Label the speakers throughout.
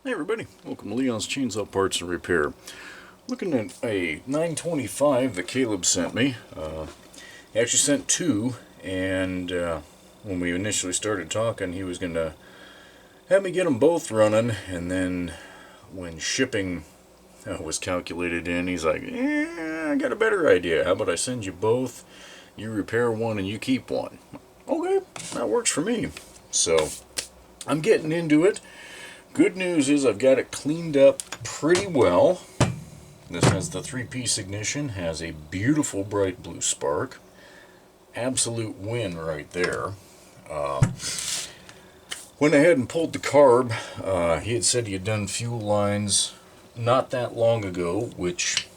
Speaker 1: Hey everybody, welcome to Leon's Chainsaw Parts and Repair. Looking at a 925 that Caleb sent me. He actually sent two, and when we initially started talking, he was going to have me get them both running, and then when shipping was calculated in, he's like, I got a better idea. How about I send you both, you repair one and you keep one? Okay, that works for me. So, I'm getting into it. Good news is I've got it cleaned up pretty well. This has the three-piece ignition, has a beautiful bright blue spark. Absolute win right there. Went ahead and pulled the carb. He had said he had done fuel lines not that long ago, which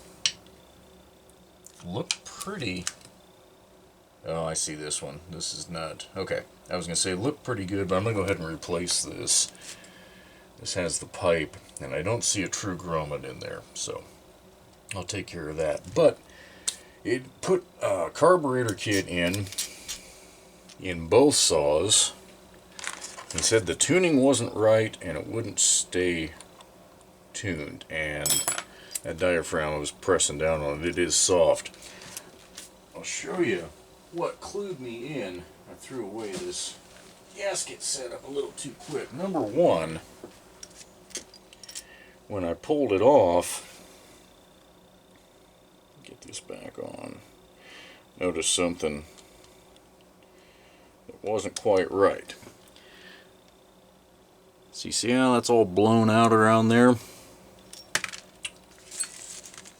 Speaker 1: looked pretty. Oh, I see this one. This is not. Okay, I was going to say it looked pretty good, but I'm going to go ahead and replace this. This has the pipe, and I don't see a true grommet in there, so I'll take care of that. But it put a carburetor kit in both saws. He said the tuning wasn't right and it wouldn't stay tuned, and that diaphragm I was pressing down on it. It is soft. I'll show you what clued me in. I threw away this gasket setup a little too quick. Number one, when I pulled it off, get this back on, noticed something that wasn't quite right. So you see how that's all blown out around there?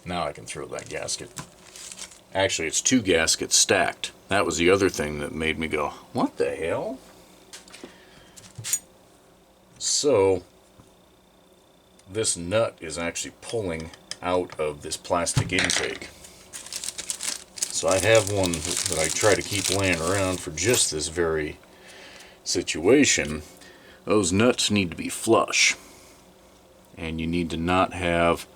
Speaker 1: Now I can throw that gasket. Actually, it's two gaskets stacked. That was the other thing that made me go, what the hell? So this nut is actually pulling out of this plastic intake. So I have one that I try to keep laying around for just this very situation. Those nuts need to be flush, and you need to not have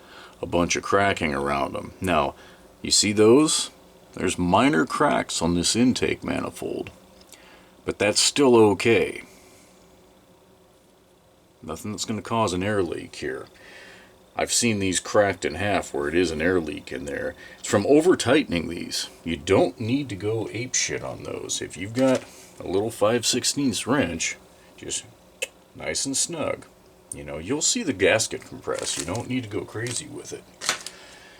Speaker 1: a bunch of cracking around them. Now, you see those? There's minor cracks on this intake manifold, but that's still okay. Nothing that's going to cause an air leak here. I've seen these cracked in half where it is an air leak in there. It's from over tightening these. You don't need to go apeshit on those. If you've got a little 5/16 wrench, just nice and snug. You know, you'll see the gasket compress. You don't need to go crazy with it.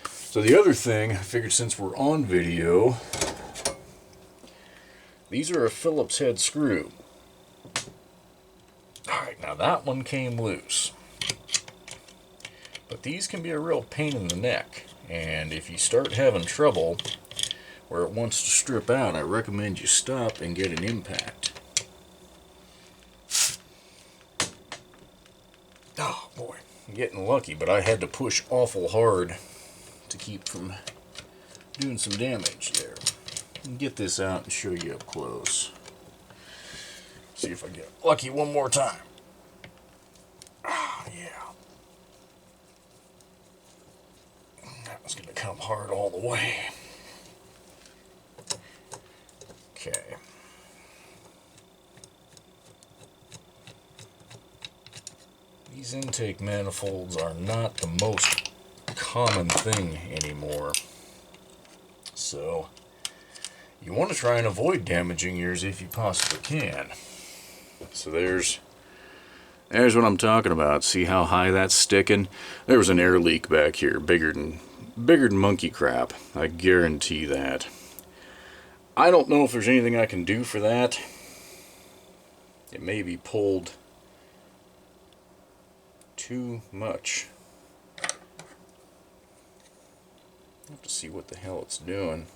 Speaker 1: So the other thing, I figured since we're on video, these are a Phillips head screw. Alright, now that one came loose. But these can be a real pain in the neck. And if you start having trouble where it wants to strip out, I recommend you stop and get an impact. Oh boy, I'm getting lucky, but I had to push awful hard to keep from doing some damage there. Get this out and show you up close. See if I get lucky one more time. Ah, yeah. That was going to come hard all the way. Okay. These intake manifolds are not the most common thing anymore. So, you want to try and avoid damaging yours if you possibly can. So there's what I'm talking about. See how high that's sticking? There was an air leak back here, bigger than monkey crap. I guarantee that. I don't know if there's anything I can do for that. It may be pulled too much. I'll have to see what the hell it's doing.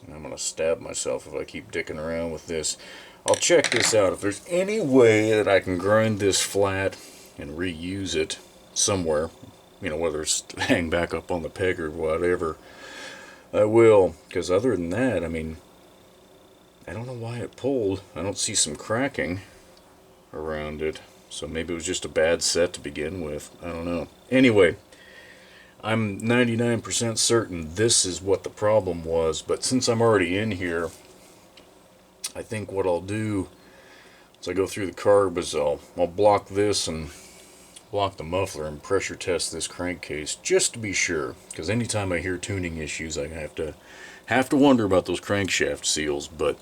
Speaker 1: And I'm going to stab myself if I keep dicking around with this. I'll check this out. If there's any way that I can grind this flat and reuse it somewhere, you know, whether it's to hang back up on the peg or whatever, I will. Because other than that, I mean, I don't know why it pulled. I don't see some cracking around it. So maybe it was just a bad set to begin with. I don't know. Anyway, I'm 99% certain this is what the problem was, but since I'm already in here, I think what I'll do, as I go through the carb is I'll block this and block the muffler and pressure test this crankcase just to be sure, because anytime I hear tuning issues I have to wonder about those crankshaft seals. But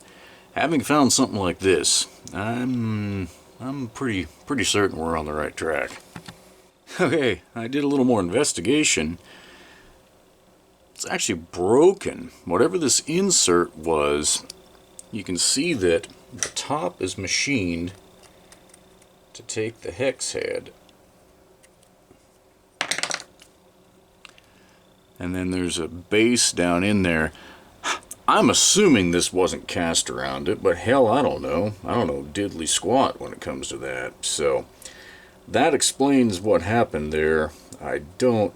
Speaker 1: having found something like this, I'm pretty certain we're on the right track. Okay, I did a little more investigation. It's actually broken. Whatever this insert was, you can see that the top is machined to take the hex head. And then there's a base down in there. I'm assuming this wasn't cast around it, but hell, I don't know. I don't know diddly squat when it comes to that. So that explains what happened there. I don't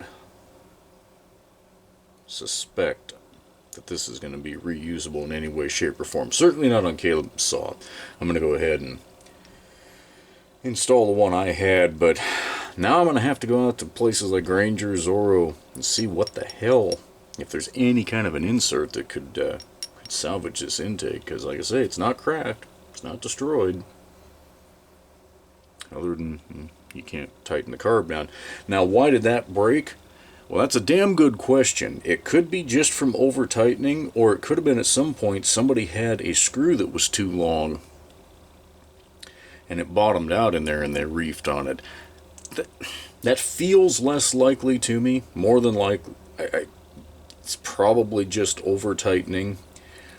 Speaker 1: suspect that this is going to be reusable in any way, shape, or form. Certainly not on Caleb's saw. I'm going to go ahead and install the one I had, but now I'm going to have to go out to places like Granger, Zorro, and see what the hell, if there's any kind of an insert that could salvage this intake, because like I say, it's not cracked, it's not destroyed, other than you can't tighten the carb down. Now, why did that break? Well, that's a damn good question. It could be just from over tightening, or it could have been at some point somebody had a screw that was too long and it bottomed out in there and they reefed on it. That feels less likely to me. More than likely, it's probably just over tightening.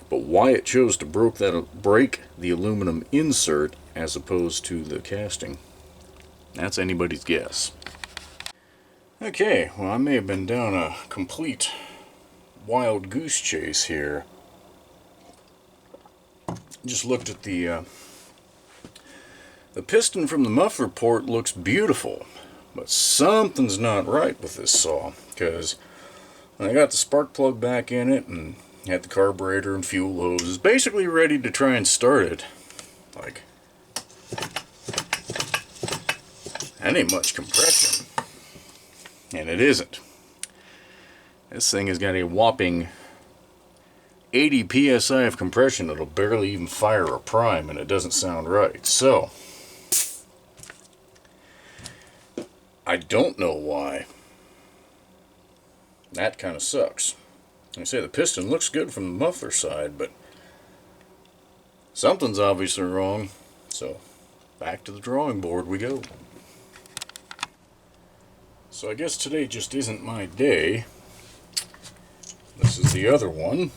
Speaker 1: But why it chose to break the aluminum insert as opposed to the casting, that's anybody's guess. Okay, well, I may have been down a complete wild goose chase here. Just looked at the piston from the muffler port looks beautiful, but something's not right with this saw, because when I got the spark plug back in it and had the carburetor and fuel hoses basically ready to try and start it, like, that ain't much compression. And it isn't. This thing has got a whopping 80 psi of compression. It'll barely even fire a prime, and it doesn't sound right. So I don't know why. That kind of sucks. Like I say, the piston looks good from the muffler side, but something's obviously wrong. So back to the drawing board we go. So I guess today just isn't my day. This is the other one.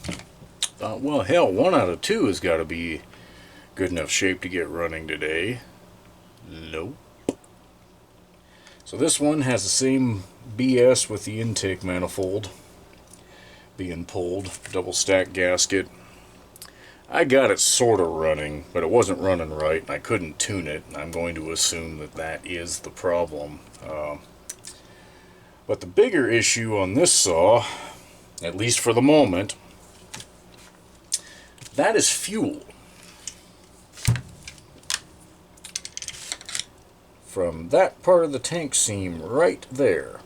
Speaker 1: Thought, well, hell, 1 out of 2 has got to be good enough shape to get running today. Nope. So this one has the same BS with the intake manifold being pulled, double stack gasket. I got it sort of running, but it wasn't running right, and I couldn't tune it. I'm going to assume that that is the problem. But the bigger issue on this saw, at least for the moment, that is fuel. From that part of the tank seam right there,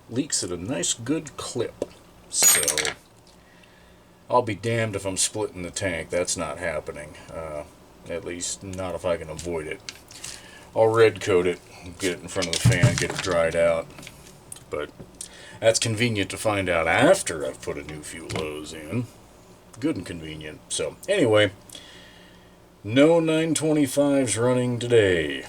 Speaker 1: leaks at a nice good clip. So I'll be damned if I'm splitting the tank. That's not happening. At least not if I can avoid it. I'll red coat it, get it in front of the fan, get it dried out. But that's convenient to find out after I've put a new fuel hose in. Good and convenient. So anyway, no 925s running today.